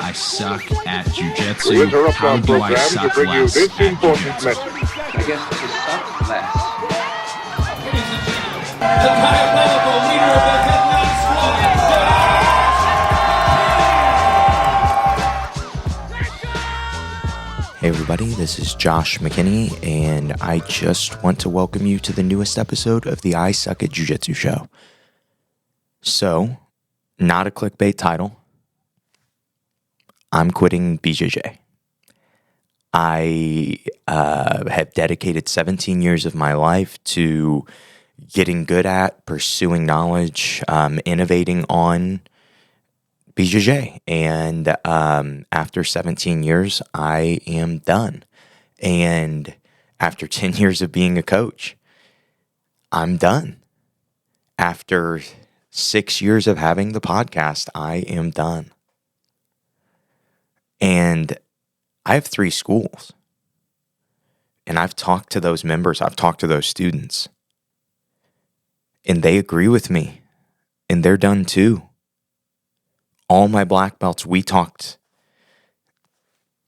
I suck at Jiu Jitsu? How do I suck less at Jiu Jitsu? I guess to suck less. The diabolical leader of the Headlock Squad. Hey everybody, this is Josh McKinney, and I just want to welcome you to the newest episode of the I Suck at Jiu Jitsu show. So, not a clickbait title. I'm quitting BJJ. I have dedicated 17 years of my life to getting good at, pursuing knowledge, innovating on BJJ. And after 17 years, I am done. And after 10 years of being a coach, I'm done. After 6 years of having the podcast, I am done. And I have 3 schools. And I've talked to those members. I've talked to those students. And they agree with me. And they're done too. All my black belts, we talked.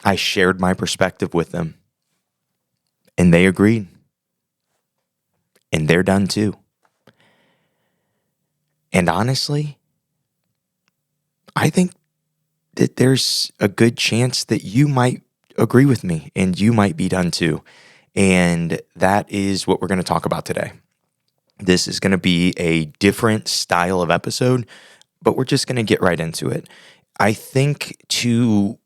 I shared my perspective with them. And they agreed. And they're done too. And honestly, I think that there's a good chance that you might agree with me and you might be done too. And that is what we're going to talk about today. This is going to be a different style of episode, but we're just going to get right into it. I think to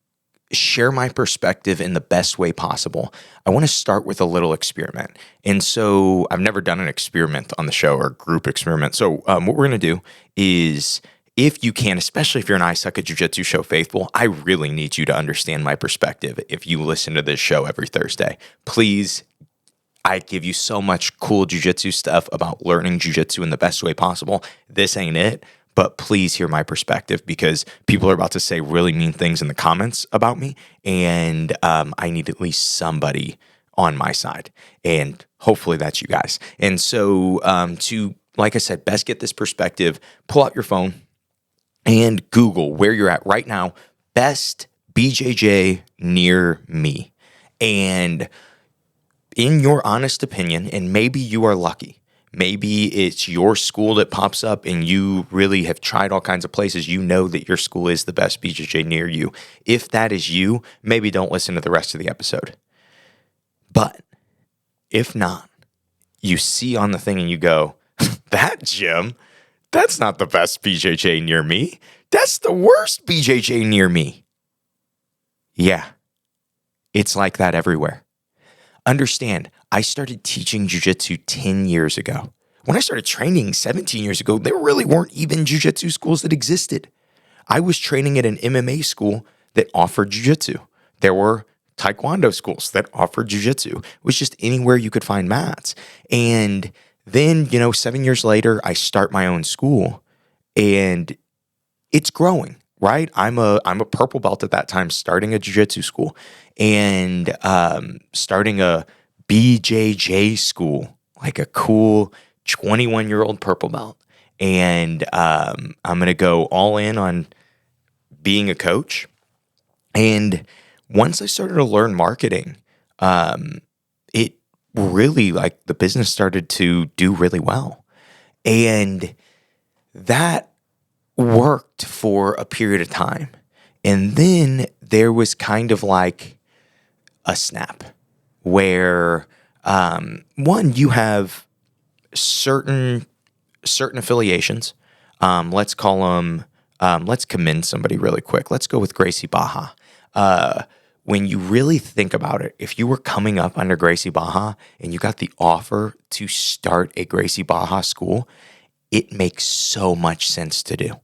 share my perspective in the best way possible, I want to start with a little experiment. And so I've never done an experiment on the show or group experiment. So what we're going to do is, if you can, especially if you're an I Suck at Jiu-Jitsu show faithful, I really need you to understand my perspective. If you listen to this show every Thursday, please, I give you so much cool jiu-jitsu stuff about learning jiu-jitsu in the best way possible. This ain't it, but please hear my perspective because people are about to say really mean things in the comments about me, and I need at least somebody on my side, and hopefully that's you guys. And so to, like I said, best get this perspective, pull out your phone and Google where you're at right now, best BJJ near me. And in your honest opinion, and maybe you are lucky, maybe it's your school that pops up and you really have tried all kinds of places. You know that your school is the best BJJ near you. If that is you, maybe don't listen to the rest of the episode. But if not, you see on the thing and you go, that gym, that's not the best BJJ near me. That's the worst BJJ near me. Yeah, it's like that everywhere. Understand, I started teaching jiu-jitsu 10 years ago. When I started training 17 years ago, there really weren't even jiu-jitsu schools that existed. I was training at an MMA school that offered jiu-jitsu. There were taekwondo schools that offered jiu-jitsu. It was just anywhere you could find mats. And then, 7 years later, I start my own school and it's growing, right? I'm a purple belt at that time, starting a jiu-jitsu school and starting a BJJ school, like a cool 21-year-old purple belt. And I'm going to go all in on being a coach. And once I started to learn marketing, it really, the business started to do really well. And that worked for a period of time. And then there was kind of like a snap where, one, you have certain affiliations. Let's call them, let's commend somebody really quick. Let's go with Gracie Baja. When you really think about it, if you were coming up under Gracie Baja and you got the offer to start a Gracie Baja school, it makes so much sense to do.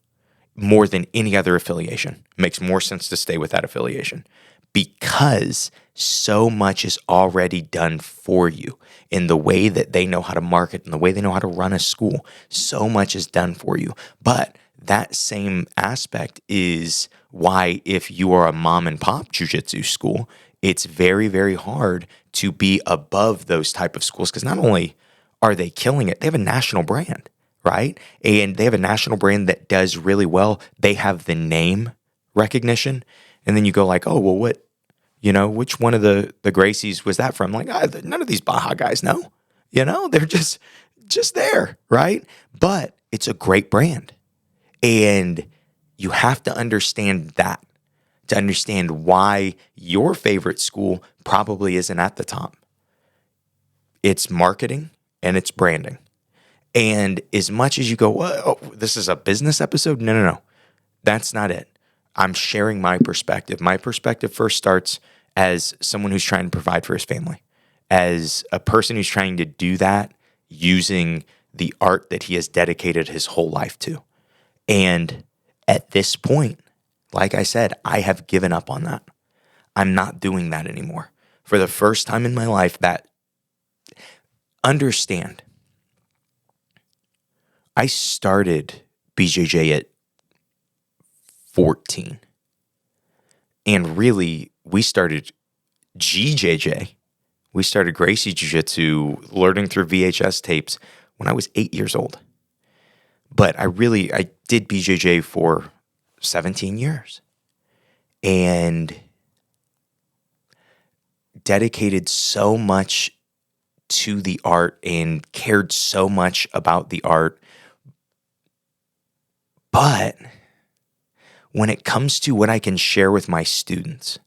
More than any other affiliation. It makes more sense to stay with that affiliation because so much is already done for you in the way that they know how to market and the way they know how to run a school. So much is done for you. But that same aspect is why if you are a mom and pop jiu-jitsu school, it's very, very hard to be above those type of schools because not only are they killing it, they have a national brand, right? And they have a national brand that does really well. They have the name, recognition. And then you go like, oh, well, what, which one of the Gracies was that from? Like, none of these Baja guys know, they're just there, right? But it's a great brand. And you have to understand that to understand why your favorite school probably isn't at the top. It's marketing and it's branding. And as much as you go, oh, this is a business episode. No. That's not it. I'm sharing my perspective. My perspective first starts as someone who's trying to provide for his family, as a person who's trying to do that using the art that he has dedicated his whole life to. And at this point, like I said, I have given up on that. I'm not doing that anymore. For the first time in my life, understand, I started BJJ at 14. And really, we started GJJ. We started Gracie Jiu Jitsu, learning through VHS tapes when I was 8 years old. But I did BJJ for 17 years and dedicated so much to the art and cared so much about the art. But when it comes to what I can share with my students,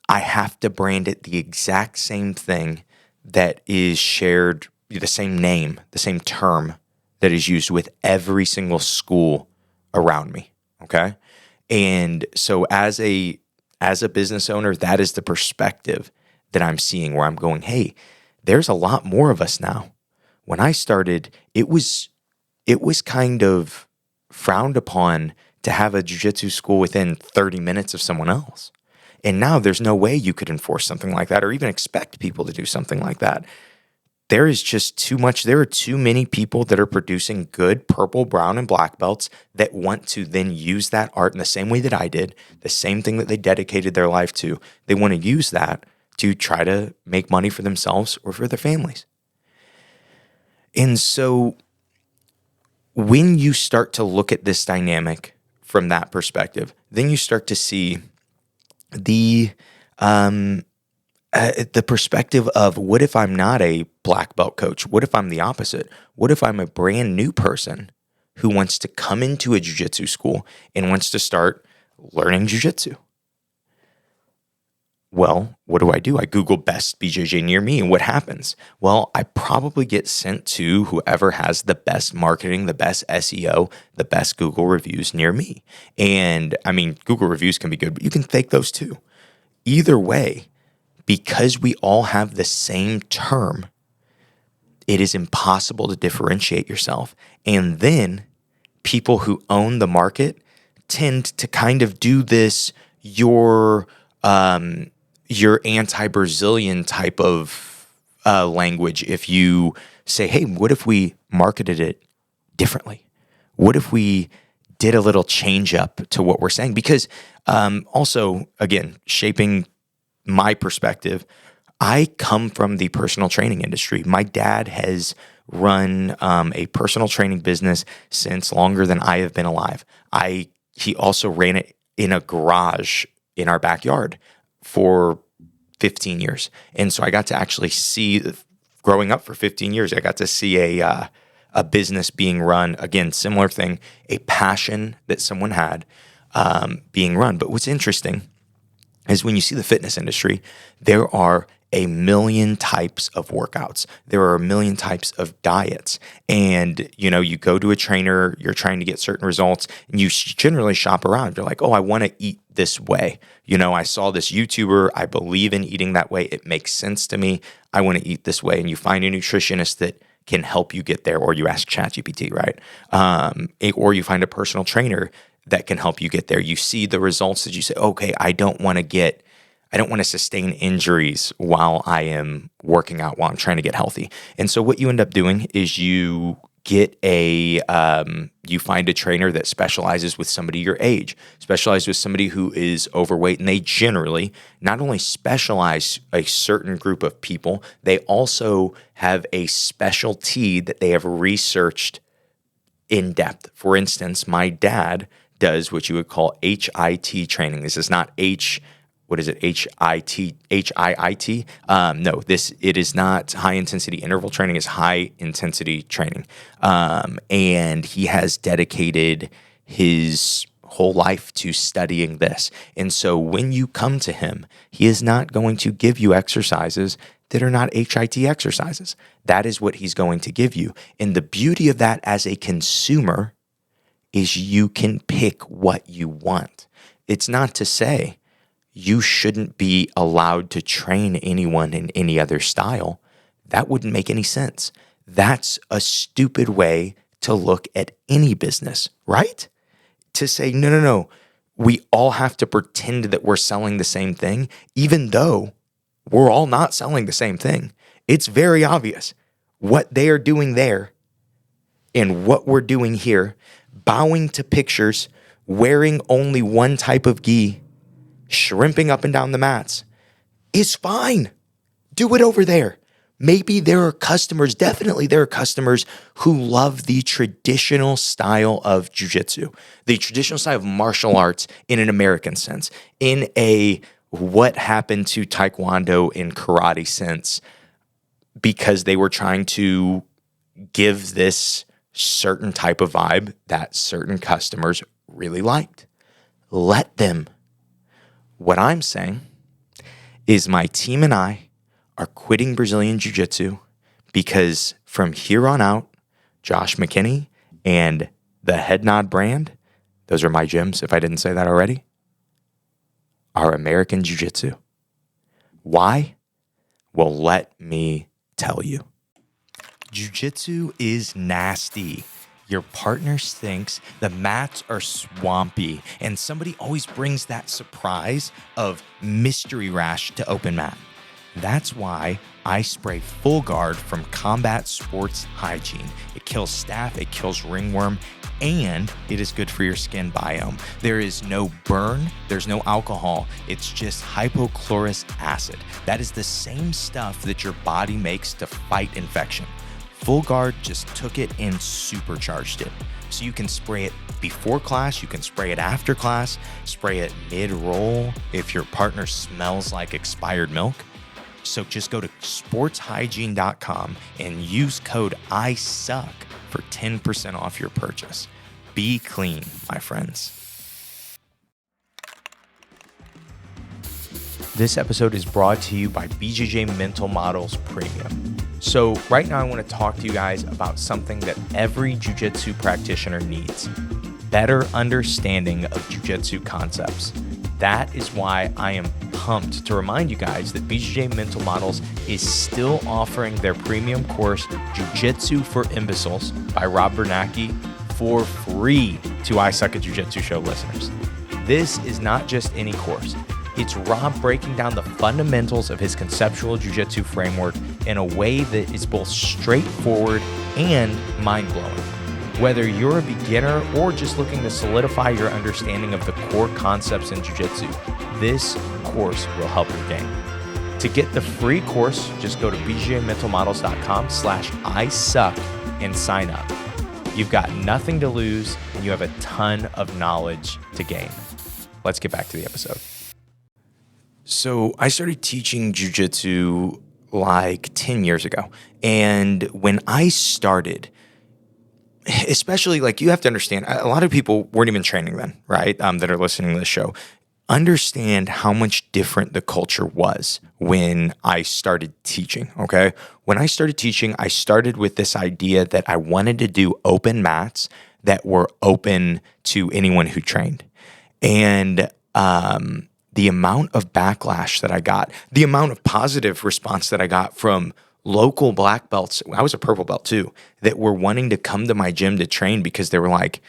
I have to brand it the exact same thing that is shared, the same name, the same term that is used with every single school around me, okay? And so as a business owner, that is the perspective that I'm seeing, where I'm going, hey, there's a lot more of us now. When I started, it was kind of frowned upon to have a jiu-jitsu school within 30 minutes of someone else. And now there's no way you could enforce something like that or even expect people to do something like that. There is just too much. There are too many people that are producing good purple, brown, and black belts that want to then use that art in the same way that I did, the same thing that they dedicated their life to. They want to use that to try to make money for themselves or for their families. And so when you start to look at this dynamic from that perspective, then you start to see the perspective of, what if I'm not a black belt coach? What if I'm the opposite? What if I'm a brand new person who wants to come into a jiu-jitsu school and wants to start learning jiu-jitsu? Well, what do? I Google best BJJ near me, and what happens? Well, I probably get sent to whoever has the best marketing, the best SEO, the best Google reviews near me. And I mean, Google reviews can be good, but you can fake those too. Either way, because we all have the same term, it is impossible to differentiate yourself. And then people who own the market tend to kind of do this, your anti-Brazilian type of language. If you say, hey, what if we marketed it differently? What if we did a little change up to what we're saying? Because also, again, shaping my perspective, I come from the personal training industry. My dad has run a personal training business since longer than I have been alive. He also ran it in a garage in our backyard for 15 years. And so I got to actually see, growing up for 15 years, I got to see a business being run, again, similar thing, a passion that someone had being run. But what's interesting is when you see the fitness industry, there are a million types of workouts. There are a million types of diets. And, you go to a trainer, you're trying to get certain results, and you generally shop around. You're like, oh, I want to eat this way. I saw this YouTuber. I believe in eating that way. It makes sense to me. I want to eat this way. And you find a nutritionist that can help you get there, or you ask ChatGPT, right? Or you find a personal trainer that can help you get there. You see the results that you say, okay, I don't want to sustain injuries while I am working out, while I'm trying to get healthy. And so what you end up doing is you get you find a trainer that specializes with somebody your age, specializes with somebody who is overweight, and they generally not only specialize a certain group of people, they also have a specialty that they have researched in depth. For instance, my dad does what you would call HIT training. This is not what is it? HIIT? No, it is not high intensity interval training. It's high intensity training. And he has dedicated his whole life to studying this. And so when you come to him, he is not going to give you exercises that are not HIT exercises. That is what he's going to give you. And the beauty of that as a consumer is you can pick what you want. It's not to say you shouldn't be allowed to train anyone in any other style. That wouldn't make any sense. That's a stupid way to look at any business, right? To say, no, we all have to pretend that we're selling the same thing, even though we're all not selling the same thing. It's very obvious what they are doing there and what we're doing here, bowing to pictures, wearing only one type of gi, shrimping up and down the mats is fine. Do it over there. Maybe there are customers, definitely there are customers who love the traditional style of jiu-jitsu, the traditional style of martial arts in an American sense, in a what happened to taekwondo and karate sense, because they were trying to give this certain type of vibe that certain customers really liked. Let them. What I'm saying is my team and I are quitting Brazilian Jiu-Jitsu because from here on out, Josh McKinney and the Head Nod brand, those are my gyms, if I didn't say that already, are American Jiu-Jitsu. Why? Well, let me tell you. Jiu-Jitsu is nasty. Your partner stinks, the mats are swampy, and somebody always brings that surprise of mystery rash to open mat. That's why I spray Full Guard from Combat Sports Hygiene. It kills staph, it kills ringworm, and it is good for your skin biome. There is no burn, there's no alcohol, it's just hypochlorous acid. That is the same stuff that your body makes to fight infection. Full Guard just took it and supercharged it. So you can spray it before class, you can spray it after class, spray it mid-roll if your partner smells like expired milk. So just go to sportshygiene.com and use code ISUCK for 10% off your purchase. Be clean, my friends. This episode is brought to you by BJJ Mental Models Premium. So right now I want to talk to you guys about something that every jiu-jitsu practitioner needs: better understanding of jiu-jitsu concepts. That is why I am pumped to remind you guys that BJJ Mental Models is still offering their premium course, Jiu-Jitsu for Imbeciles by Rob Bernacki, for free to I Suck at Jiu-Jitsu show listeners. This is not just any course. It's Rob breaking down the fundamentals of his conceptual jiu-jitsu framework in a way that is both straightforward and mind-blowing. Whether you're a beginner or just looking to solidify your understanding of the core concepts in jiu-jitsu, this course will help your game. To get the free course, just go to bjmentalmodels.com/ISUCK and sign up. You've got nothing to lose and you have a ton of knowledge to gain. Let's get back to the episode. So I started teaching jiu-jitsu like 10 years ago. And when I started, especially like you have to understand, a lot of people weren't even training then, right? That are listening to this show. Understand how much different the culture was when I started teaching, okay? When I started teaching, I started with this idea that I wanted to do open mats that were open to anyone who trained. And the amount of backlash that I got, the amount of positive response that I got from local black belts, I was a purple belt too, that were wanting to come to my gym to train because they were like,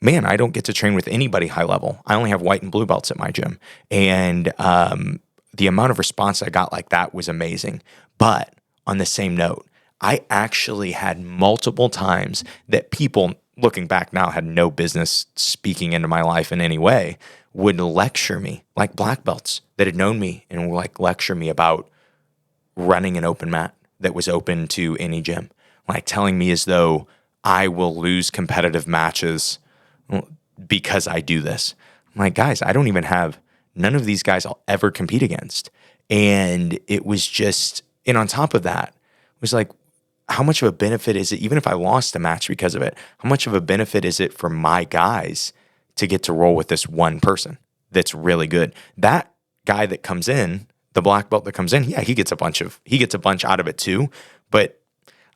man, I don't get to train with anybody high level. I only have white and blue belts at my gym. And the amount of response I got like that was amazing. But on the same note, I actually had multiple times that people, looking back now, had no business speaking into my life in any way, would lecture me, like black belts that had known me and would like lecture me about running an open mat that was open to any gym, like telling me as though I will lose competitive matches. Well, because I do this. I'm like, guys, I don't even have none of these guys I'll ever compete against. And it was just, and on top of that, it was like, how much of a benefit is it, even if I lost a match because of it, how much of a benefit is it for my guys to get to roll with this one person that's really good? That guy that comes in, the black belt that comes in, yeah, he gets a bunch out of it too. But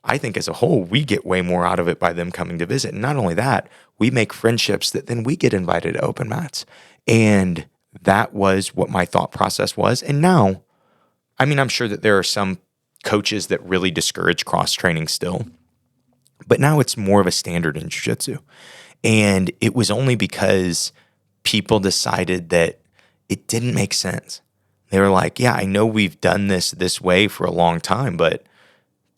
I think as a whole, we get way more out of it by them coming to visit. And not only that, we make friendships that then we get invited to open mats. And that was what my thought process was. And now, I mean, I'm sure that there are some coaches that really discourage cross-training still, but now it's more of a standard in jiu-jitsu. And it was only because people decided that it didn't make sense. They were like, yeah, I know we've done this way for a long time, but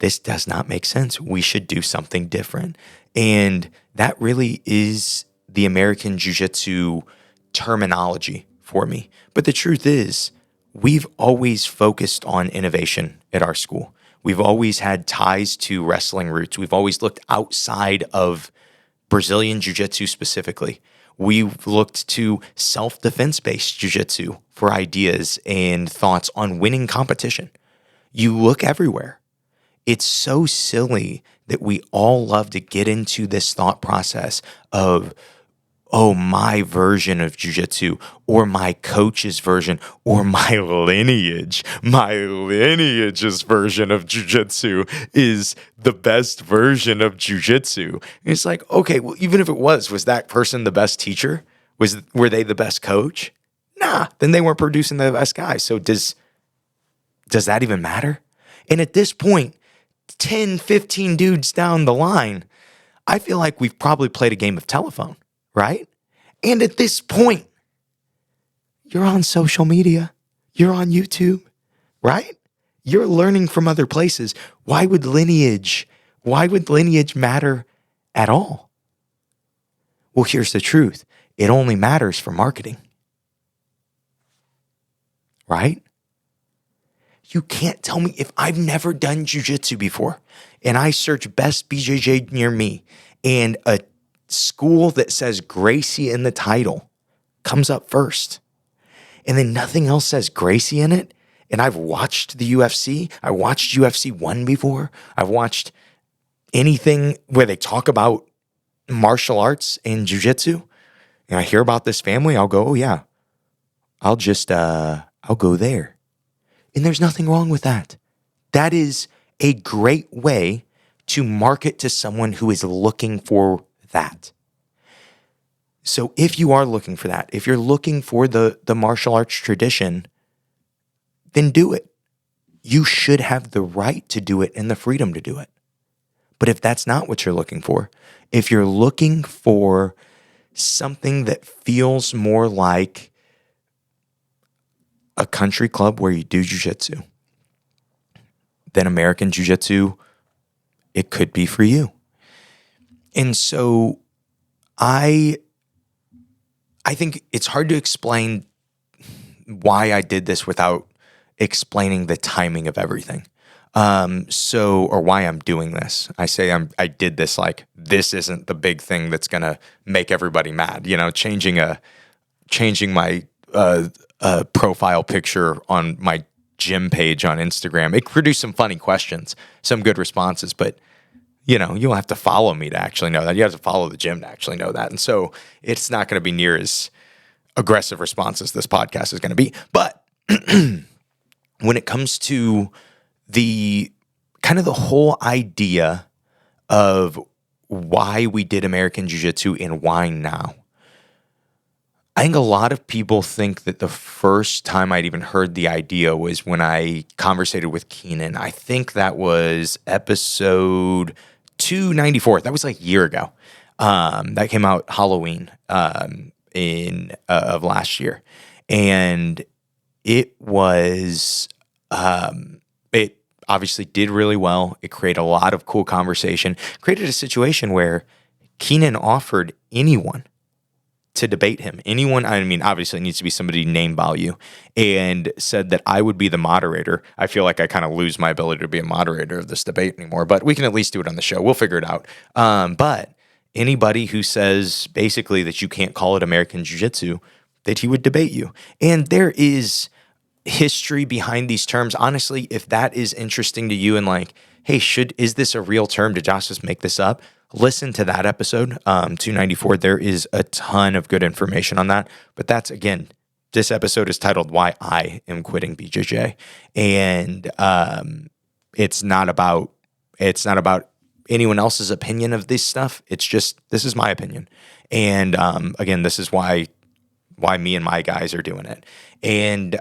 this does not make sense. We should do something different. And that really is the American jiu-jitsu terminology for me. But the truth is, we've always focused on innovation at our school. We've always had ties to wrestling roots. We've always looked outside of Brazilian jiu-jitsu specifically. We've looked to self-defense-based jiu-jitsu for ideas and thoughts on winning competition. You look everywhere. It's so silly that we all love to get into this thought process of, oh, my version of jiu-jitsu, or my coach's version, or my lineage's version of jiu-jitsu is the best version of jiu-jitsu. And it's like, okay, well, even if it was that person the best teacher? Were they the best coach? Nah, then they weren't producing the best guys. So does that even matter? And at this point, 10, 15 dudes down the line, I feel like we've probably played a game of telephone, right? And at this point, you're on social media, you're on YouTube, right? You're learning from other places. Why would lineage matter at all? Well, here's the truth. It only matters for marketing, right? You can't tell me, if I've never done jiu-jitsu before and I search best BJJ near me and a school that says Gracie in the title comes up first, and then nothing else says Gracie in it, and I've watched the UFC, I watched UFC 1 before, I've watched anything where they talk about martial arts and jiu-jitsu, and I hear about this family, I'll go, oh yeah, I'll go there. And there's nothing wrong with that. That is a great way to market to someone who is looking for that. So if you are looking for that, if you're looking for the martial arts tradition, then do it. You should have the right to do it and the freedom to do it. But if that's not what you're looking for, if you're looking for something that feels more like a country club where you do jiu-jitsu, then American jiu-jitsu, it could be for you. And so I think it's hard to explain why I did this without explaining the timing of everything. Or why I'm doing this. I say I did this like this isn't the big thing that's gonna make everybody mad. You know, changing my profile picture on my gym page on Instagram. It produced some funny questions, some good responses, but you know, you'll have to follow me to actually know that. You have to follow the gym to actually know that. And so it's not going to be near as aggressive responses this podcast is going to be. But when it comes to the kind of the whole idea of why we did American Jiu-Jitsu and why now, I think a lot of people think that the first time I'd even heard the idea was when I conversated with Keenan. I think that was episode 294. That was like a year ago. That came out Halloween of last year. And it was, it obviously did really well. It created a lot of cool conversation, created a situation where Keenan offered anyone to debate him. Anyone, I mean, obviously it needs to be somebody name value, and said that I would be the moderator. I feel like I kind of lose my ability to be a moderator of this debate anymore, but we can at least do it on the show. We'll figure it out. But anybody who says basically that you can't call it American Jiu-Jitsu, that he would debate you. And there is history behind these terms. Honestly, if that is interesting to you and like, hey, is this a real term? Did Josh just make this up? Listen to that episode, 294. There is a ton of good information on that. But that's, again, this episode is titled Why I Am Quitting BJJ. And it's not about anyone else's opinion of this stuff. It's just, this is my opinion. And again, this is why me and my guys are doing it. And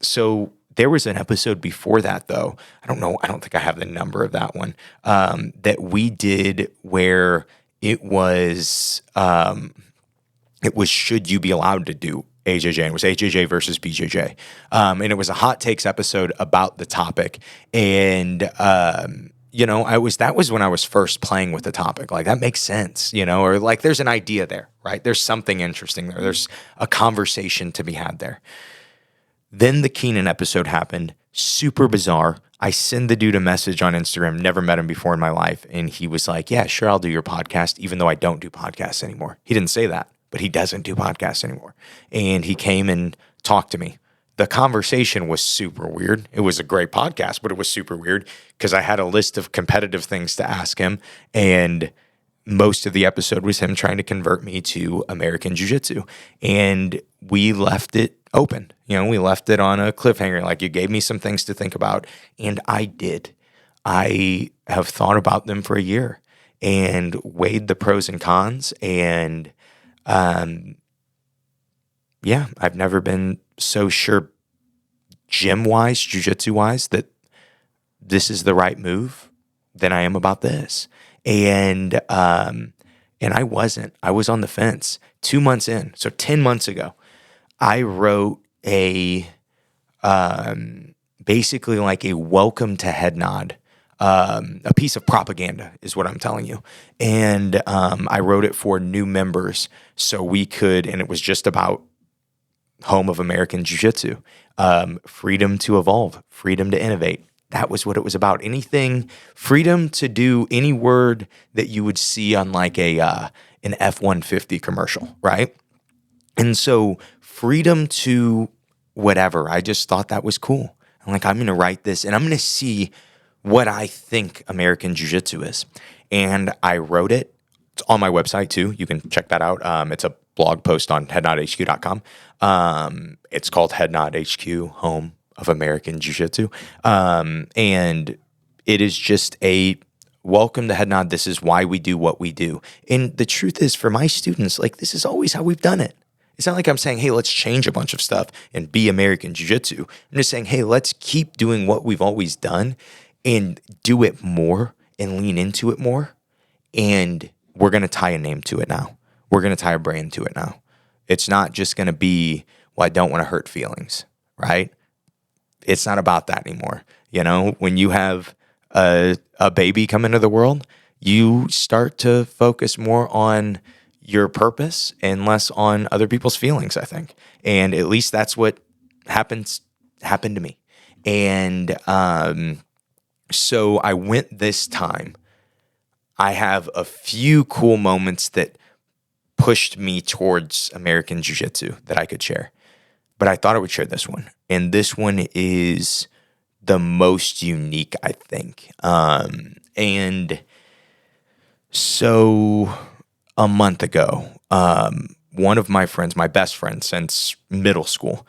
so there was an episode before that, though. I don't think I have the number of that one, that we did where it was should you be allowed to do AJJ? And it was AJJ versus BJJ. And it was a hot takes episode about the topic. And, that was when I was first playing with the topic. Like, that makes sense, or like there's an idea there, right? There's something interesting there. There's a conversation to be had there. Then the Keenan episode happened. Super bizarre. I send the dude a message on Instagram, never met him before in my life. And he was like, yeah, sure, I'll do your podcast, even though I don't do podcasts anymore. He didn't say that, but he doesn't do podcasts anymore. And he came and talked to me. The conversation was super weird. It was a great podcast, but it was super weird because I had a list of competitive things to ask him. And most of the episode was him trying to convert me to American Jiu-Jitsu. And we left it open. We left it on a cliffhanger. Like, you gave me some things to think about, and I did. I have thought about them for a year and weighed the pros and cons. And I've never been so sure gym-wise, jiu-jitsu-wise, that this is the right move than I am about this. And I wasn't. I was on the fence 2 months in. So 10 months ago, I wrote basically like a welcome to head nod, a piece of propaganda is what I'm telling you. And I wrote it for new members so we could, and it was just about home of American Jiu-Jitsu, freedom to evolve, freedom to innovate. That was what it was about. Anything, freedom to do any word that you would see on like an F-150 commercial, right? And so freedom to whatever, I just thought that was cool. I'm like, I'm going to write this and I'm going to see what I think American Jiu-Jitsu is. And I wrote it. It's on my website too. You can check that out. It's a blog post on headnodhq.com. It's called Head Nod HQ, Home of American Jiu-Jitsu. And it is just a welcome to Head Nod. This is why we do what we do. And the truth is, for my students, like, this is always how we've done it. It's not like I'm saying, hey, let's change a bunch of stuff and be American Jiu-Jitsu. I'm just saying, hey, let's keep doing what we've always done and do it more and lean into it more. And we're going to tie a name to it now. We're going to tie a brand to it now. It's not just going to be, well, I don't want to hurt feelings, right? It's not about that anymore. When you have a baby come into the world, you start to focus more on your purpose and less on other people's feelings, I think. And at least that's what happened to me. And so I went this time. I have a few cool moments that pushed me towards American Jiu-Jitsu that I could share. But I thought I would share this one. And this one is the most unique, I think. And so a month ago, one of my friends, my best friend since middle school,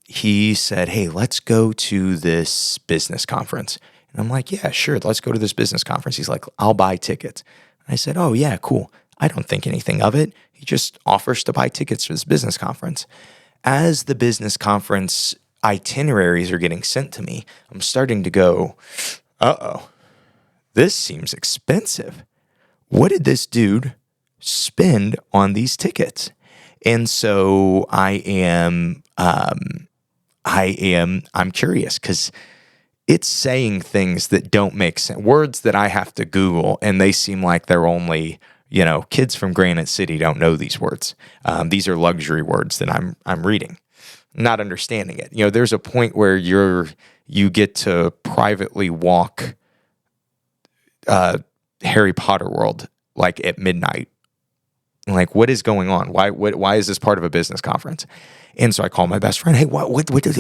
he said, hey, let's go to this business conference. And I'm like, yeah, sure, let's go to this business conference. He's like, I'll buy tickets. And I said, oh, yeah, cool. I don't think anything of it. He just offers to buy tickets for this business conference. As the business conference itineraries are getting sent to me, I'm starting to go, uh-oh, this seems expensive. What did this dude spend on these tickets? And so I'm curious because it's saying things that don't make sense, words that I have to Google, and they seem like they're only, kids from Granite City don't know these words. These are luxury words that I'm reading, not understanding it. There's a point where you get to privately walk Harry Potter world like at midnight. Like, what is going on? Why is this part of a business conference? And so I call my best friend. Hey, what is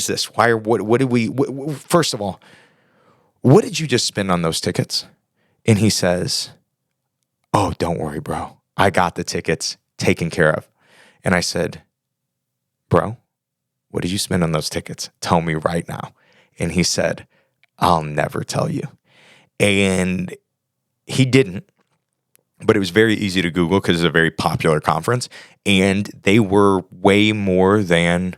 this? What did we? First of all, what did you just spend on those tickets? And he says, oh, don't worry, bro. I got the tickets taken care of. And I said, bro, what did you spend on those tickets? Tell me right now. And he said, I'll never tell you. And he didn't. But it was very easy to Google because it's a very popular conference. And they were way more than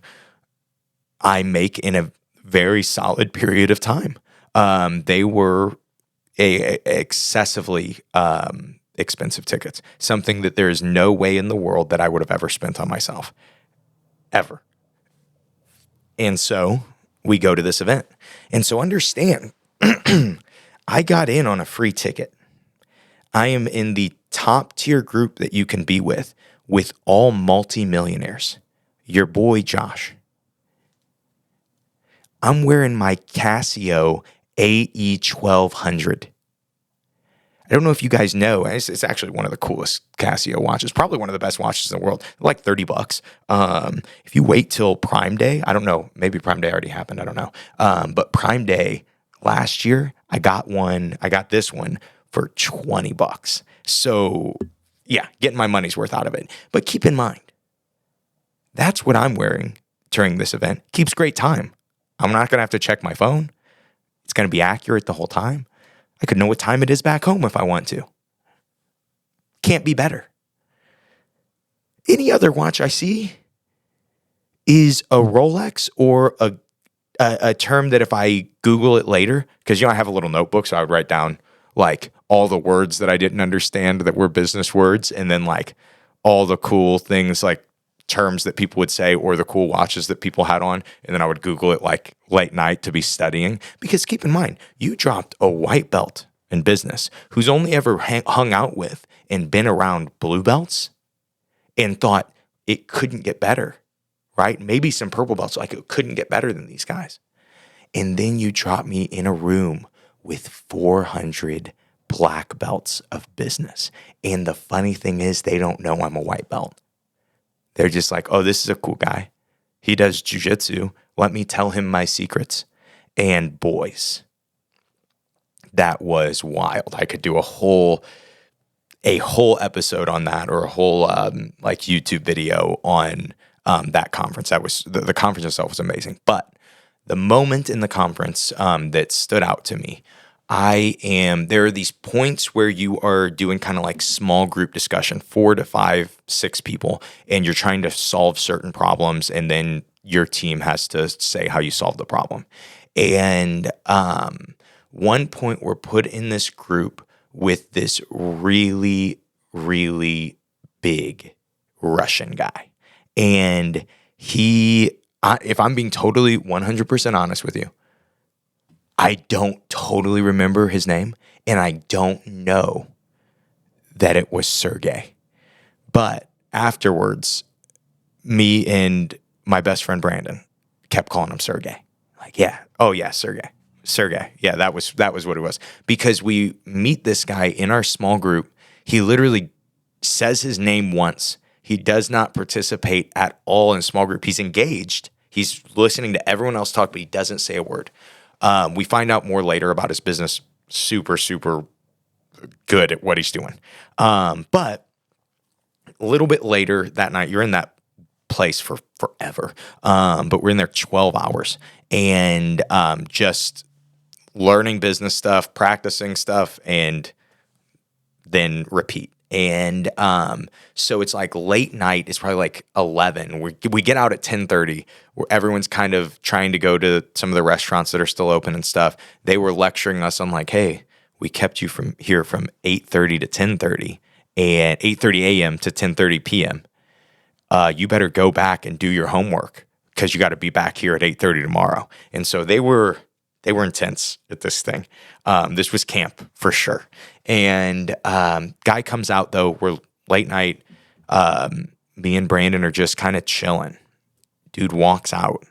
I make in a very solid period of time. They were excessively expensive tickets. Something that there is no way in the world that I would have ever spent on myself. Ever. And so we go to this event. And so understand, I got in on a free ticket. I am in the top tier group that you can be with all multimillionaires. Your boy, Josh. I'm wearing my Casio AE 1200. I don't know if you guys know, it's actually one of the coolest Casio watches, probably one of the best watches in the world, like $30. If you wait till Prime Day, I don't know, maybe Prime Day already happened, I don't know. But Prime Day last year, I got this one for $20. So yeah, getting my money's worth out of it. But keep in mind, that's what I'm wearing during this event. Keeps great time. I'm not going to have to check my phone. It's going to be accurate the whole time. I could know what time it is back home if I want to. Can't be better. Any other watch I see is a Rolex or a term that if I Google it later, because I have a little notebook, so I would write down like all the words that I didn't understand that were business words, and then like all the cool things like terms that people would say or the cool watches that people had on, and then I would Google it like late night to be studying. Because keep in mind, you dropped a white belt in business who's only ever hung out with and been around blue belts and thought it couldn't get better, right? Maybe some purple belts, like it couldn't get better than these guys. And then you drop me in a room with 400 black belts of business. And the funny thing is, they don't know I'm a white belt. They're just like, oh, this is a cool guy. He does Jiu Jitsu. Let me tell him my secrets. And boys, that was wild. I could do a whole episode on that, or a whole like YouTube video on that conference. That was the conference itself was amazing. But the moment in the conference that stood out to me, there are these points where you are doing kind of like small group discussion, 4 to 5, 6 people, and you're trying to solve certain problems, and then your team has to say how you solve the problem. And one point we're put in this group with this really, really big Russian guy. And if I'm being totally 100% honest with you, I don't totally remember his name, and I don't know that it was Sergei. But afterwards, me and my best friend Brandon kept calling him Sergei. Like, yeah, oh yeah, Sergei. Yeah, that was what it was. Because we meet this guy in our small group. He literally says his name once. He does not participate at all in small group. He's engaged. He's listening to everyone else talk, but he doesn't say a word. We find out more later about his business. Super, super good at what he's doing. But a little bit later that night, you're in that place for forever. But we're in there 12 hours and just learning business stuff, practicing stuff, and then repeat. And so it's like late night. It's probably like 11. We get out at 10:30 where everyone's kind of trying to go to some of the restaurants that are still open and stuff. They were lecturing us on like, hey, we kept you from here from 8:30 to 10:30 and 8:30 a.m. to 10:30 p.m. You better go back and do your homework because you got to be back here at 8:30 tomorrow. And so they were intense at this thing. This was camp for sure. And guy comes out though. We're late night. Me and Brandon are just kind of chilling. Dude walks out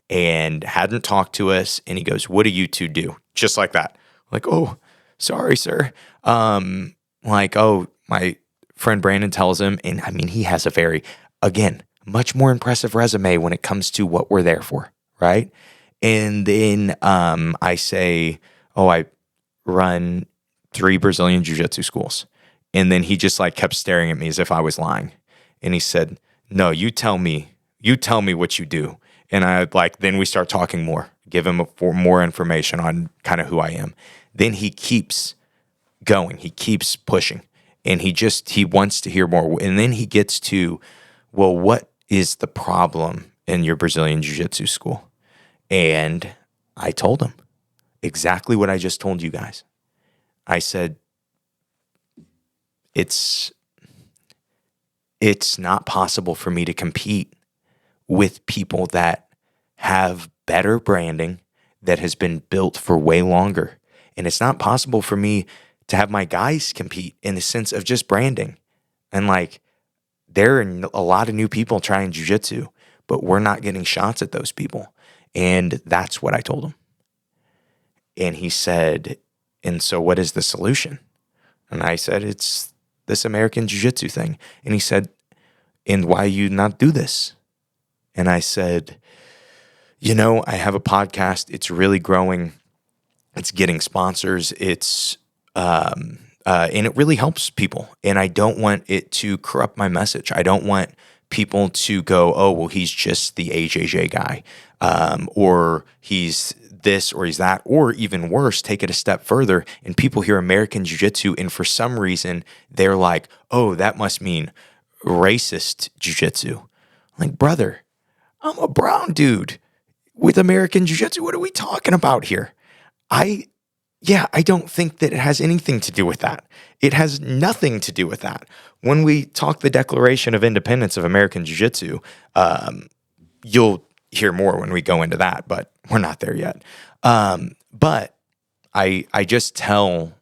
and hadn't talked to us. And he goes, "What do you two do?" Just like that. Like, oh, sorry, sir. like, oh, my friend Brandon tells him, and I mean, he has a very, again, much more impressive resume when it comes to what we're there for, right? And then I say, oh, I run 3 Brazilian Jiu-Jitsu schools. And then he just like kept staring at me as if I was lying. And he said, no, you tell me what you do. And I like, then we start talking more, give him more information on kind of who I am. Then he keeps going, he keeps pushing, and he wants to hear more. And then he gets to, well, what is the problem in your Brazilian Jiu-Jitsu school? And I told him exactly what I just told you guys. I said, it's not possible for me to compete with people that have better branding that has been built for way longer. And it's not possible for me to have my guys compete in the sense of just branding. And like, there are a lot of new people trying jiu-jitsu, but we're not getting shots at those people. And that's what I told him. And he said, and so what is the solution? And I said, it's this American Jiu-Jitsu thing. And he said, and why you not do this? And I said, I have a podcast. It's really growing. It's getting sponsors. It's and it really helps people. And I don't want it to corrupt my message. I don't want people to go, oh, well, he's just the AJJ guy, or he's this, or he's that, or even worse, take it a step further. And people hear American Jiu-Jitsu, and for some reason, they're like, oh, that must mean racist Jiu-Jitsu. Like, brother, I'm a brown dude with American Jiu-Jitsu. What are we talking about here? I don't think that it has anything to do with that. It has nothing to do with that. When we talk the Declaration of Independence of American Jiu-Jitsu, you'll hear more when we go into that, but we're not there yet. But I just tell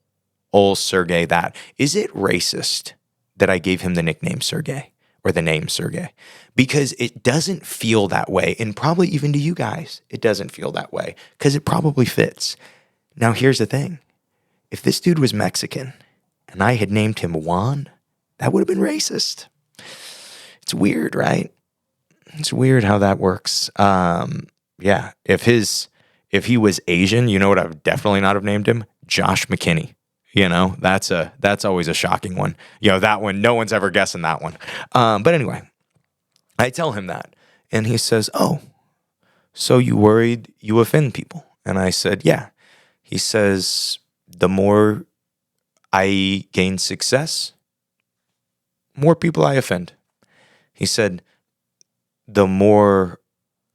old Sergei that, is it racist that I gave him the nickname Sergei or the name Sergei? Because it doesn't feel that way. And probably even to you guys, it doesn't feel that way because it probably fits. Now, here's the thing. If this dude was Mexican and I had named him Juan, that would have been racist. It's weird, right? It's weird how that works. Yeah. If he was Asian, you know what I would definitely not have named him? Josh McKinney. That's always a shocking one. That one, no one's ever guessing that one. But anyway, I tell him that. And he says, oh, so you worried you offend people? And I said, yeah. He says, the more I gain success, more people I offend. He said, the more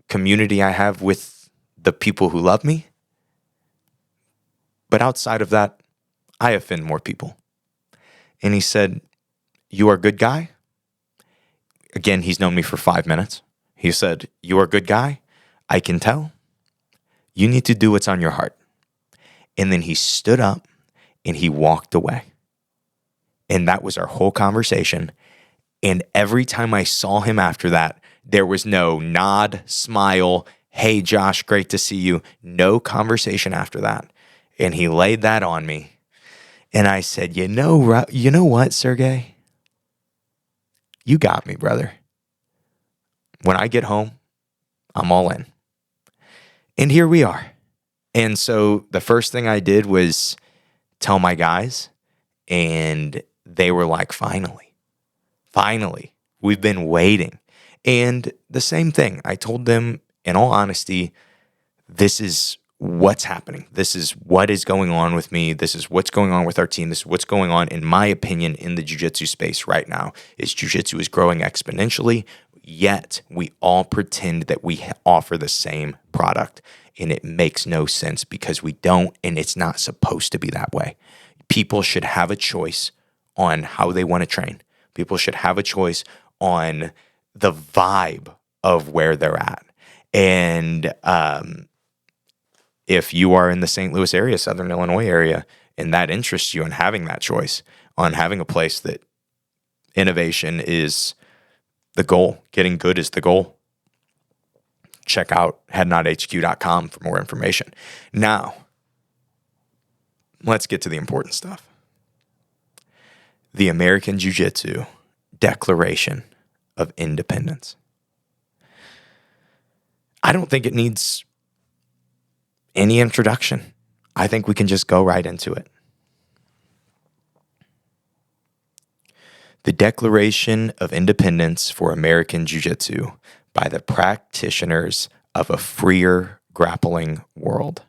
community I have with the people who love me, but outside of that, I offend more people. And he said, you are a good guy. Again, he's known me for 5 minutes. He said, you are a good guy. I can tell. You need to do what's on your heart. And then he stood up and he walked away. And that was our whole conversation. And every time I saw him after that, there was no nod, smile, hey, Josh, great to see you. No conversation after that. And he laid that on me. And I said, you know what, Sergei? You got me, brother. When I get home, I'm all in. And here we are. And so the first thing I did was tell my guys, and they were like, finally, we've been waiting. And the same thing, I told them, in all honesty, this is what's happening. This is what is going on with me. This is what's going on with our team. This is what's going on, in my opinion, in the jiu-jitsu space right now. Is jiu-jitsu is growing exponentially, yet we all pretend that we offer the same product. And it makes no sense because we don't, and it's not supposed to be that way. People should have a choice on how they want to train. People should have a choice on the vibe of where they're at. And if you are in the St. Louis area, Southern Illinois area, and that interests you in having that choice, on having a place that innovation is the goal, getting good is the goal, check out headnodhq.com for more information. Now, let's get to the important stuff. the American Jiu Jitsu Declaration of Independence. I don't think it needs any introduction. I think we can just go right into it. The Declaration of Independence for American Jiu Jitsu by the practitioners of a freer grappling world.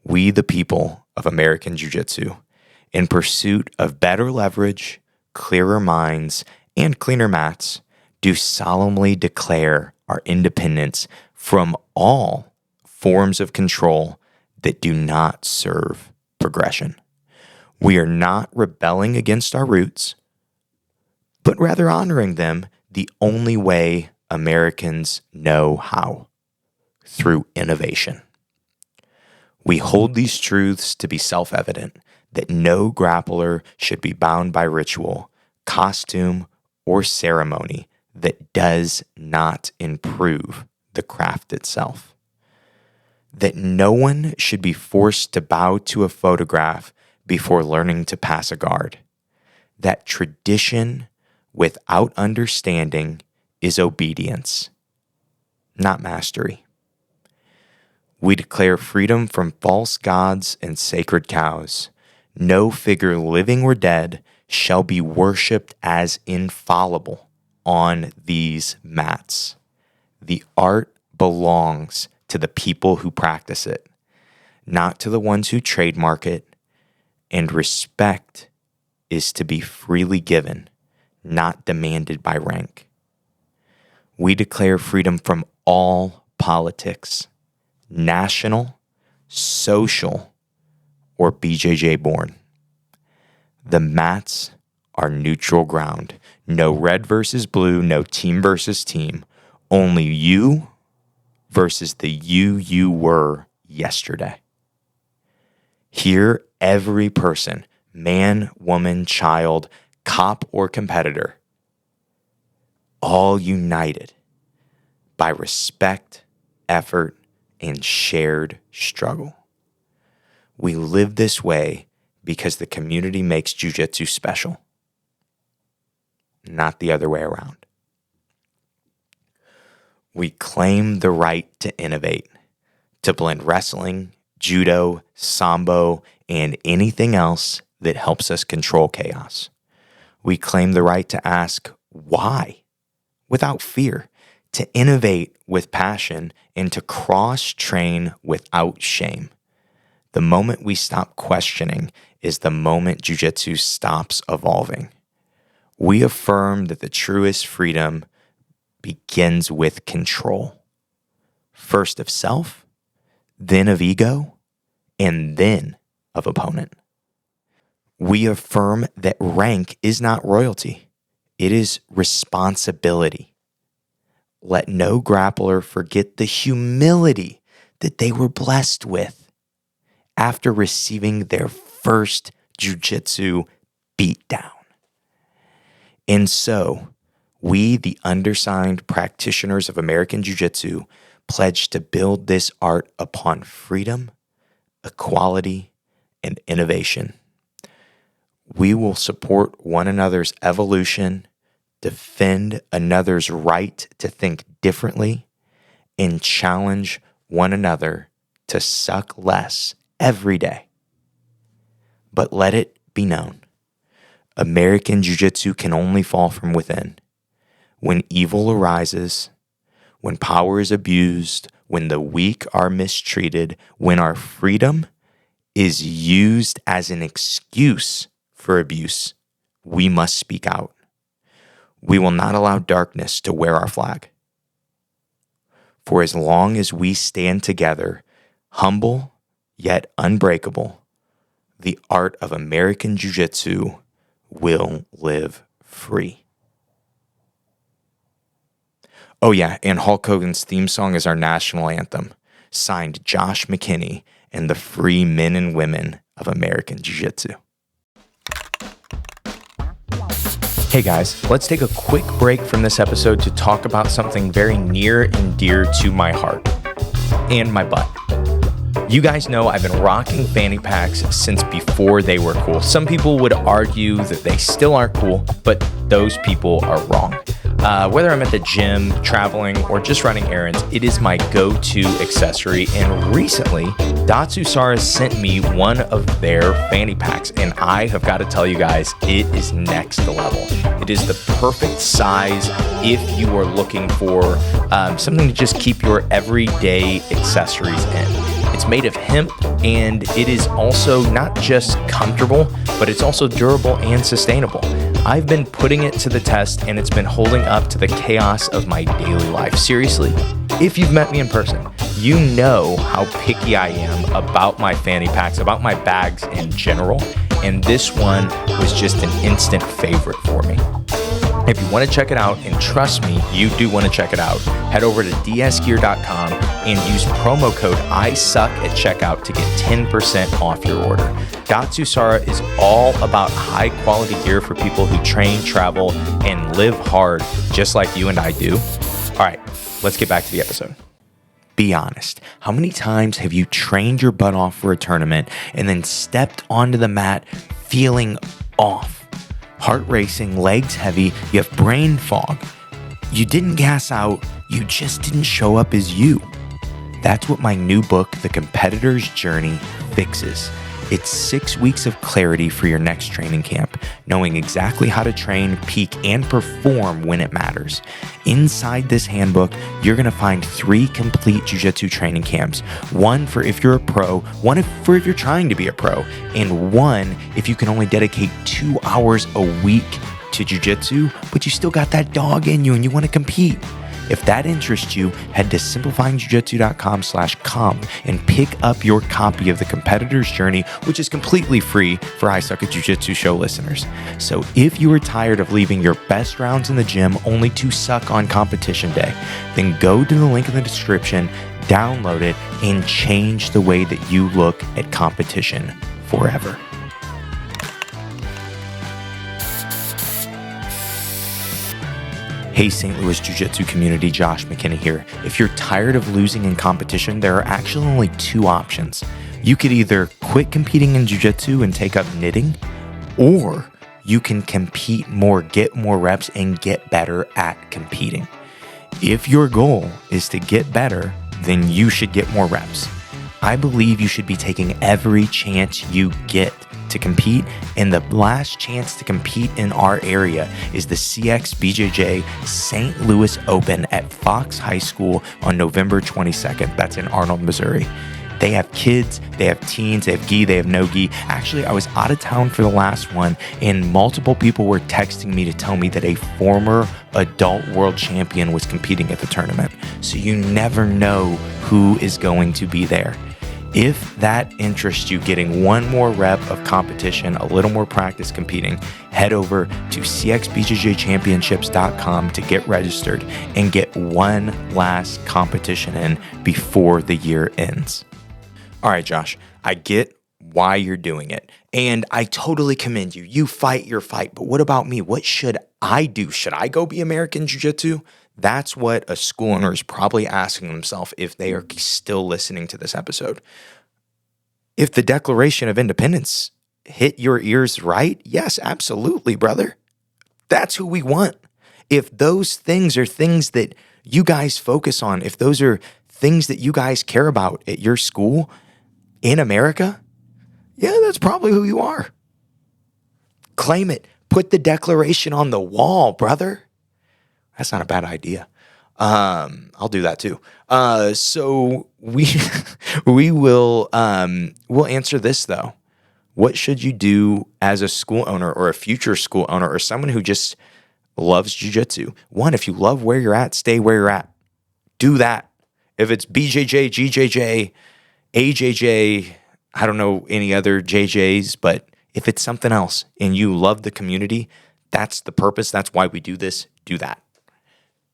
We, the people of American Jiu Jitsu, in pursuit of better leverage, clearer minds, and cleaner mats, do solemnly declare our independence from all forms of control that do not serve progression. We are not rebelling against our roots, but rather honoring them the only way Americans know how, through innovation. We hold these truths to be self-evident, that no grappler should be bound by ritual, costume, or ceremony that does not improve the craft itself. That no one should be forced to bow to a photograph before learning to pass a guard. That tradition without understanding is obedience, not mastery. We declare freedom from false gods and sacred cows. No figure living or dead shall be worshipped as infallible on these mats. The art belongs to the people who practice it, not to the ones who trademark it, and respect is to be freely given, not demanded by rank. We declare freedom from all politics, national, social, or BJJ born. The mats are neutral ground. No red versus blue, no team versus team. Only you versus the you were yesterday. Here, every person, man, woman, child, cop, or competitor, all united by respect, effort, and shared struggle. We live this way because the community makes jiu-jitsu special, not the other way around. We claim the right to innovate, to blend wrestling, judo, sambo, and anything else that helps us control chaos. We claim the right to ask why without fear, to innovate with passion, and to cross-train without shame. The moment we stop questioning is the moment jiu-jitsu stops evolving. We affirm that the truest freedom begins with control. First of self, then of ego, and then of opponent. We affirm that rank is not royalty. It is responsibility. Let no grappler forget the humility that they were blessed with after receiving their first jiu-jitsu beatdown. And so, we, the undersigned practitioners of American Jiu-Jitsu, pledge to build this art upon freedom, equality, and innovation. We will support one another's evolution, defend another's right to think differently, and challenge one another to suck less every day. But let it be known, American Jiu-Jitsu can only fall from within. When evil arises, when power is abused, when the weak are mistreated, when our freedom is used as an excuse for abuse, we must speak out. We will not allow darkness to wear our flag. For as long as we stand together, humble yet unbreakable, the art of American Jiu-Jitsu will live free. Oh yeah, and Hulk Hogan's theme song is our national anthem, signed Josh McKinney and the free men and women of American Jiu-Jitsu. Hey guys, let's take a quick break from this episode to talk about something very near and dear to my heart and my butt. You guys know I've been rocking fanny packs since before they were cool. Some people would argue that they still aren't cool, but those people are wrong. Whether I'm at the gym, traveling, or just running errands, it is my go-to accessory. And recently, Datsusara sent me one of their fanny packs, and I have got to tell you guys, it is next level. It is the perfect size if you are looking for something to just keep your everyday accessories in. It's made of hemp, and it is also not just comfortable, but it's also durable and sustainable. I've been putting it to the test, and it's been holding up to the chaos of my daily life. Seriously, if you've met me in person, you know how picky I am about my fanny packs, about my bags in general, and this one was just an instant favorite for me. If you want to check it out, and trust me, you do want to check it out, head over to dsgear.com and use promo code ISUCK at checkout to get 10% off your order. Datsusara is all about high quality gear for people who train, travel, and live hard just like you and I do. All right, let's get back to the episode. Be honest. How many times have you trained your butt off for a tournament and then stepped onto the mat feeling off? Heart racing, legs heavy, you have brain fog. You didn't gas out, you just didn't show up as you. That's what my new book, The Competitor's Journey, fixes. It's 6 weeks of clarity for your next training camp, knowing exactly how to train, peak, and perform when it matters. Inside this handbook, you're going to find 3 complete jiu-jitsu training camps. One for if you're a pro, one for if you're trying to be a pro, and one if you can only dedicate 2 hours a week to jiu-jitsu, but you still got that dog in you and you want to compete. If that interests you, head to simplifyingjujitsu.com/comp and pick up your copy of The Competitor's Journey, which is completely free for I Suck at Jiu-Jitsu show listeners. So if you are tired of leaving your best rounds in the gym only to suck on competition day, then go to the link in the description, download it, and change the way that you look at competition forever. Hey St. Louis Jiu-Jitsu community, Josh McKinney here. If you're tired of losing in competition, there are actually only 2 options. You could either quit competing in Jiu-Jitsu and take up knitting, or you can compete more, get more reps, and get better at competing. If your goal is to get better, then you should get more reps. I believe you should be taking every chance you get to compete, and the last chance to compete in our area is the CX BJJ St. Louis Open at Fox High School on November 22nd. That's in Arnold, Missouri. They have kids, they have teens, they have gi, they have no gi. Actually, I was out of town for the last one, and multiple people were texting me to tell me that a former adult world champion was competing at the tournament. So you never know who is going to be there. If that interests you, getting one more rep of competition, a little more practice competing, head over to cxbjjchampionships.com to get registered and get one last competition in before the year ends. All right, Josh, I get why you're doing it, and I totally commend you. You fight your fight, but what about me? What should I do? Should I go be American Jiu-Jitsu? That's what a school owner is probably asking themselves if they are still listening to this episode. If the Declaration of Independence hit your ears right, yes, absolutely, brother. That's who we want. If those things are things that you guys focus on, if those are things that you guys care about at your school in America, yeah, that's probably who you are. Claim it. Put the Declaration on the wall, brother. That's not a bad idea. I'll do that too. So we'll answer this though. What should you do as a school owner or a future school owner or someone who just loves jiu-jitsu? One, if you love where you're at, stay where you're at. Do that. If it's BJJ, GJJ, AJJ, I don't know any other JJs, but if it's something else and you love the community, that's the purpose. That's why we do this. Do that.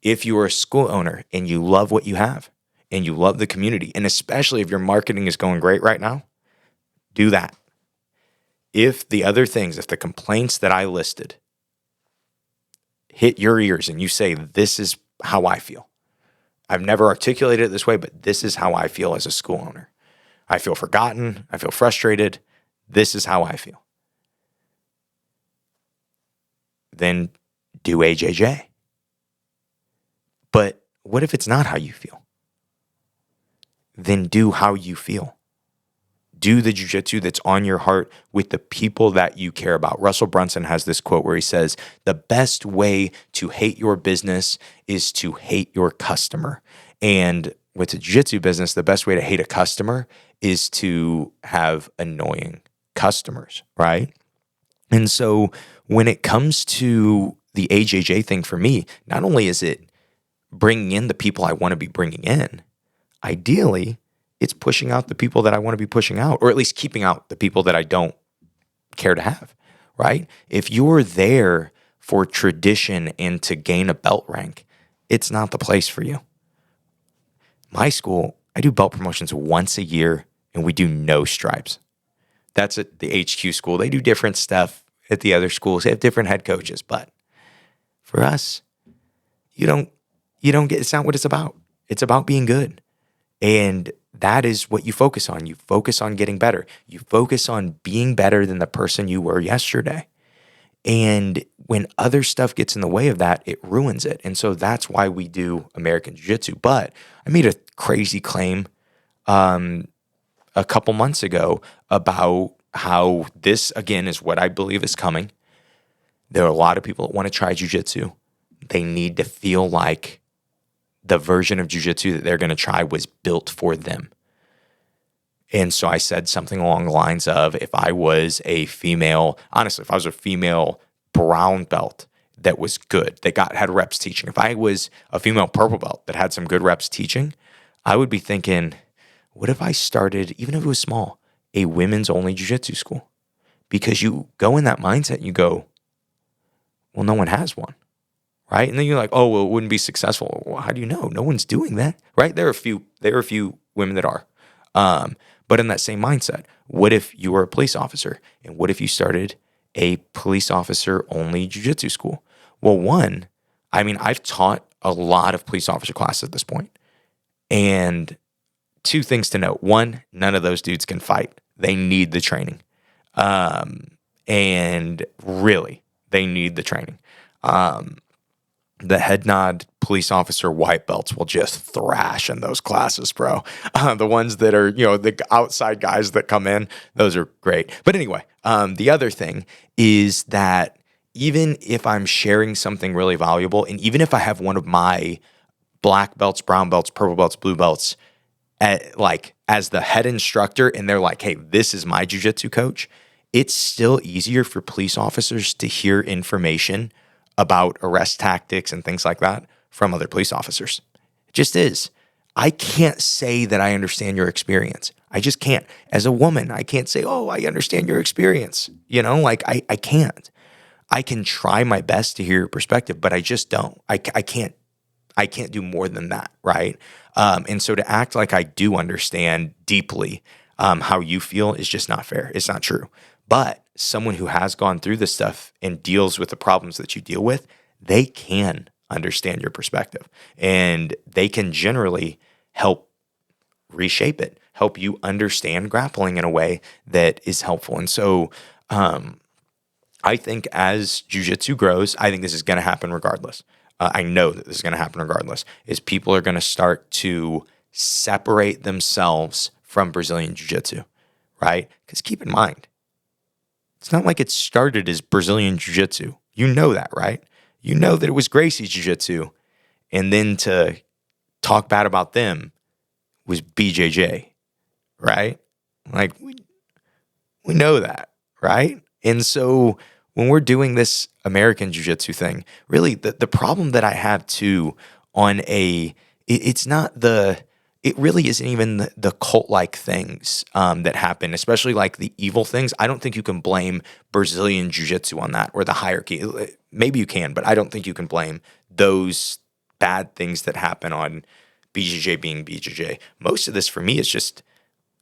If you are a school owner and you love what you have and you love the community, and especially if your marketing is going great right now, do that. If the other things, if the complaints that I listed hit your ears and you say, this is how I feel. I've never articulated it this way, but this is how I feel as a school owner. I feel forgotten. I feel frustrated. This is how I feel. Then do AJJ. But what if it's not how you feel? Then do how you feel. Do the jiu-jitsu that's on your heart with the people that you care about. Russell Brunson has this quote where he says, the best way to hate your business is to hate your customer. And with the jiu-jitsu business, the best way to hate a customer is to have annoying customers, right? And so when it comes to the AJJ thing for me, not only is it bringing in the people I want to be bringing in, ideally, it's pushing out the people that I want to be pushing out, or at least keeping out the people that I don't care to have, right? If you're there for tradition and to gain a belt rank, it's not the place for you. My school, I do belt promotions once a year, and we do no stripes. That's at the HQ school. They do different stuff at the other schools. They have different head coaches, but for us, you don't get, it's not what it's about. It's about being good. And that is what you focus on. You focus on getting better. You focus on being better than the person you were yesterday. And when other stuff gets in the way of that, it ruins it. And so that's why we do American Jiu-Jitsu. But I made a crazy claim a couple months ago about how this, again, is what I believe is coming. There are a lot of people that want to try Jiu-Jitsu. They need to feel like the version of jiu-jitsu that they're going to try was built for them. And so I said something along the lines of, if I was a female, honestly, if I was a female brown belt that was good, that had reps teaching, if I was a female purple belt that had some good reps teaching, I would be thinking, what if I started, even if it was small, a women's only jiu-jitsu school? Because you go in that mindset and you go, well, no one has one. Right? And then you're like, oh, well, it wouldn't be successful. Well, how do you know? No one's doing that, right? There are a few women that are. But in that same mindset, what if you were a police officer? And what if you started a police officer only jiu-jitsu school? Well, I've taught a lot of police officer classes at this point. And two things to note. One, none of those dudes can fight. They need the training. And really, they need the training. The head nod police officer white belts will just thrash in those classes, bro. The ones that are, the outside guys that come in, those are great. But anyway, the other thing is that even if I'm sharing something really valuable, and even if I have one of my black belts, brown belts, purple belts, blue belts, as the head instructor, and they're like, hey, this is my jiu-jitsu coach, it's still easier for police officers to hear information about arrest tactics and things like that from other police officers. It just is. I can't say that I understand your experience. I just can't. As a woman, I can't say, oh, I understand your experience. I can't. I can try my best to hear your perspective, but I just don't. I can't do more than that, right? And so to act like I do understand deeply how you feel is just not fair. It's not true. But someone who has gone through this stuff and deals with the problems that you deal with, they can understand your perspective. And they can generally help reshape it, help you understand grappling in a way that is helpful. And so I think as jiu-jitsu grows, I think this is going to happen regardless. I know that this is going to happen regardless, is people are going to start to separate themselves from Brazilian jiu-jitsu, right? Because keep in mind, it's not like it started as Brazilian jiu-jitsu. You know that, right? You know that it was Gracie's jiu-jitsu, and then to talk bad about them was BJJ, right? Like, we know that, right? And so when we're doing this American jiu-jitsu thing, really the problem that I have too it really isn't even the cult-like things that happen, especially like the evil things. I don't think you can blame Brazilian jiu-jitsu on that, or the hierarchy. Maybe you can, but I don't think you can blame those bad things that happen on BJJ being BJJ. Most of this for me is just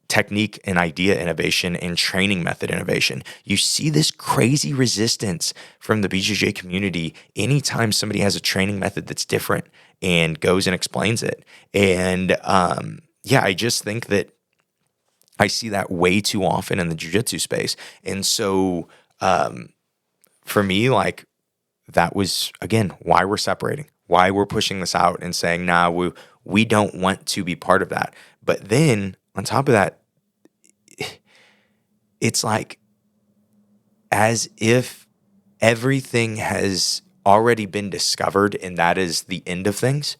technique and idea innovation and training method innovation. You see this crazy resistance from the BJJ community anytime somebody has a training method that's different and goes and explains it. And I just think that I see that way too often in the jiu-jitsu space. And so for me, like, that was, again, why we're separating, why we're pushing this out and saying, nah, we don't want to be part of that. But then on top of that, it's like as if everything has already been discovered and that is the end of things.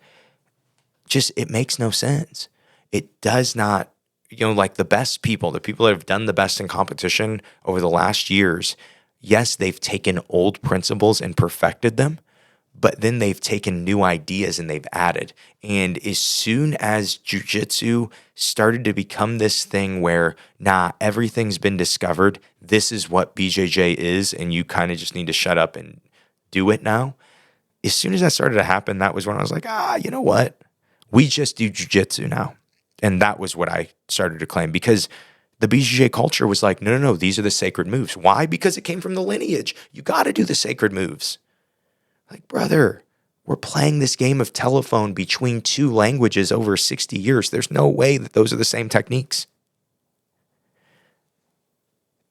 Just, it makes no sense. It does not, like the best people, the people that have done the best in competition over the last years, yes, they've taken old principles and perfected them, but then they've taken new ideas and they've added. And as soon as jiu-jitsu started to become this thing where, nah, everything's been discovered, this is what BJJ is, and you kind of just need to shut up and do it now. As soon as that started to happen, that was when I was like, you know what? We just do jiu-jitsu now. And that was what I started to claim, because the BJJ culture was like, no, these are the sacred moves. Why? Because it came from the lineage. You got to do the sacred moves. Like, brother, we're playing this game of telephone between two languages over 60 years. There's no way that those are the same techniques.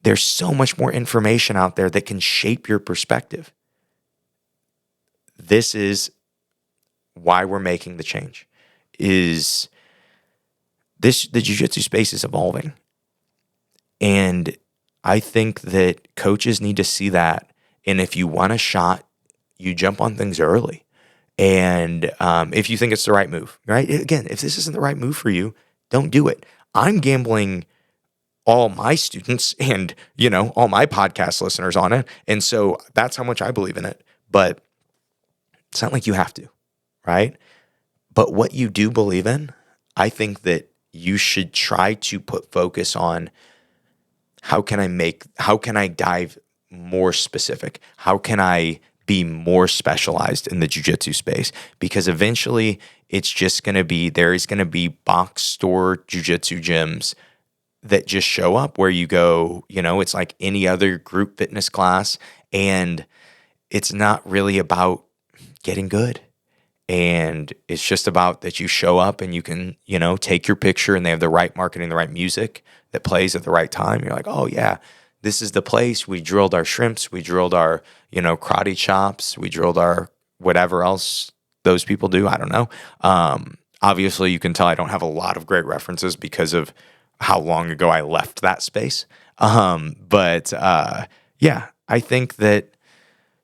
There's so much more information out there that can shape your perspective. This is why we're making the change. The jiu-jitsu space is evolving. And I think that coaches need to see that. And if you want a shot, you jump on things early. And if you think it's the right move, right? Again, if this isn't the right move for you, don't do it. I'm gambling all my students and, all my podcast listeners on it. And so that's how much I believe in it. But it's not like you have to, right? But what you do believe in, I think that you should try to put focus on how can I dive more specific? How can I be more specialized in the jiu-jitsu space? Because eventually it's just going to be, there is going to be box store jiu-jitsu gyms that just show up where you go, it's like any other group fitness class, and it's not really about getting good. And it's just about that you show up and you can, take your picture, and they have the right marketing, the right music that plays at the right time. You're like, oh yeah, this is the place. We drilled our shrimps. We drilled our, karate chops. We drilled our whatever else those people do. I don't know. Obviously, you can tell I don't have a lot of great references because of how long ago I left that space. But I think that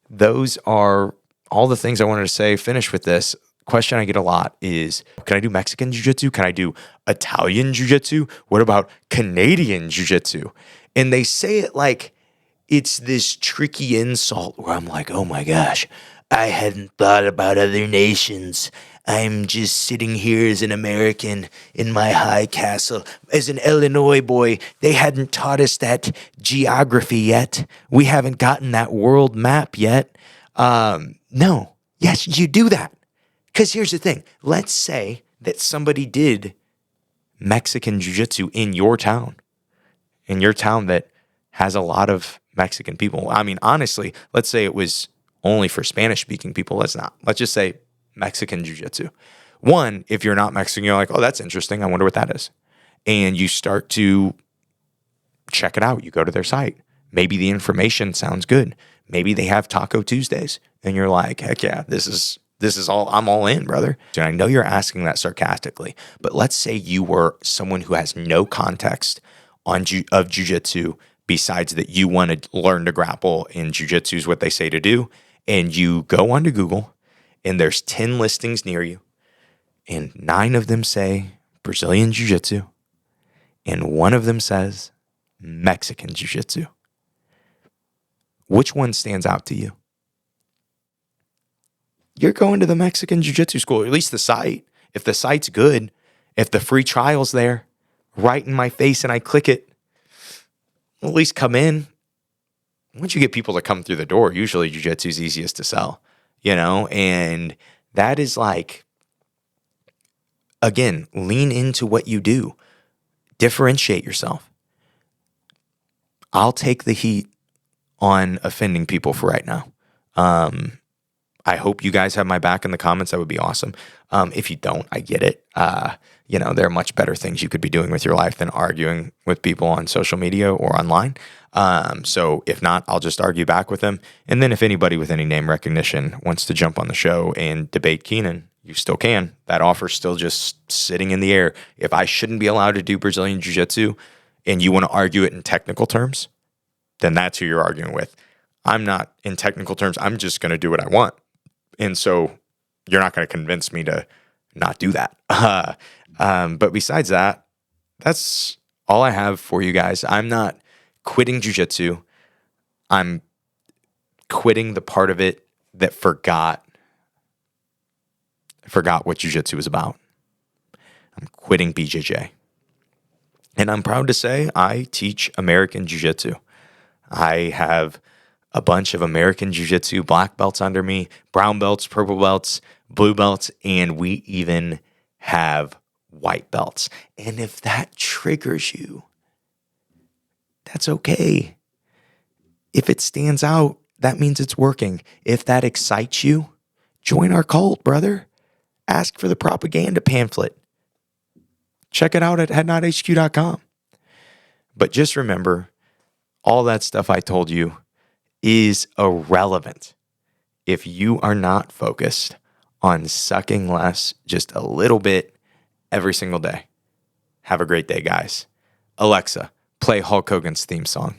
those are all the things I wanted to say. Finish with this. Question I get a lot is, can I do Mexican jiu-jitsu? Can I do Italian jiu-jitsu? What about Canadian jiu-jitsu? And they say it like it's this tricky insult where I'm like, oh my gosh, I hadn't thought about other nations. I'm just sitting here as an American in my high castle. As an Illinois boy, they hadn't taught us that geography yet. We haven't gotten that world map yet. No. Yes, you do that. Because here's the thing. Let's say that somebody did Mexican jiu-jitsu in your town that has a lot of Mexican people. I mean, honestly, let's say it was only for Spanish-speaking people. Let's just say Mexican jiu-jitsu. One, if you're not Mexican, you're like, oh, that's interesting. I wonder what that is. And you start to check it out. You go to their site. Maybe the information sounds good. Maybe they have Taco Tuesdays. And you're like, heck yeah, this is all, I'm all in, brother. And I know you're asking that sarcastically, but let's say you were someone who has no context of jiu-jitsu besides that you want to learn to grapple, and jiu-jitsu is what they say to do. And you go onto Google and there's 10 listings near you, and 9 of them say Brazilian jiu-jitsu, and 1 of them says Mexican jiu-jitsu. Which one stands out to you? You're going to the Mexican jiu-jitsu school, or at least the site. If the site's good, if the free trial's there, right in my face, and I click it, at least come in. Once you get people to come through the door, usually jiu-jitsu is easiest to sell, and that is like, again, lean into what you do. Differentiate yourself. I'll take the heat on offending people for right now. I hope you guys have my back in the comments. That would be awesome. If you don't, I get it. There are much better things you could be doing with your life than arguing with people on social media or online. So if not, I'll just argue back with them. And then if anybody with any name recognition wants to jump on the show and debate Keenan, you still can. That offer's still just sitting in the air. If I shouldn't be allowed to do Brazilian Jiu-Jitsu and you want to argue it in technical terms, then that's who you're arguing with. I'm not in technical terms. I'm just going to do what I want. And so you're not going to convince me to not do that. But besides that, that's all I have for you guys. I'm not quitting jiu-jitsu. I'm quitting the part of it that forgot what jiu-jitsu was about. I'm quitting BJJ. And I'm proud to say I teach American jiu-jitsu. I have a bunch of American jiu-jitsu black belts under me, brown belts, purple belts, blue belts, and we even have white belts. And if that triggers you, that's okay. If it stands out, that means it's working. If that excites you, join our cult, brother. Ask for the propaganda pamphlet. Check it out at headknothq.com. But just remember, all that stuff I told you is irrelevant if you are not focused on sucking less just a little bit every single day. Have a great day, guys. Alexa, play Hulk Hogan's theme song.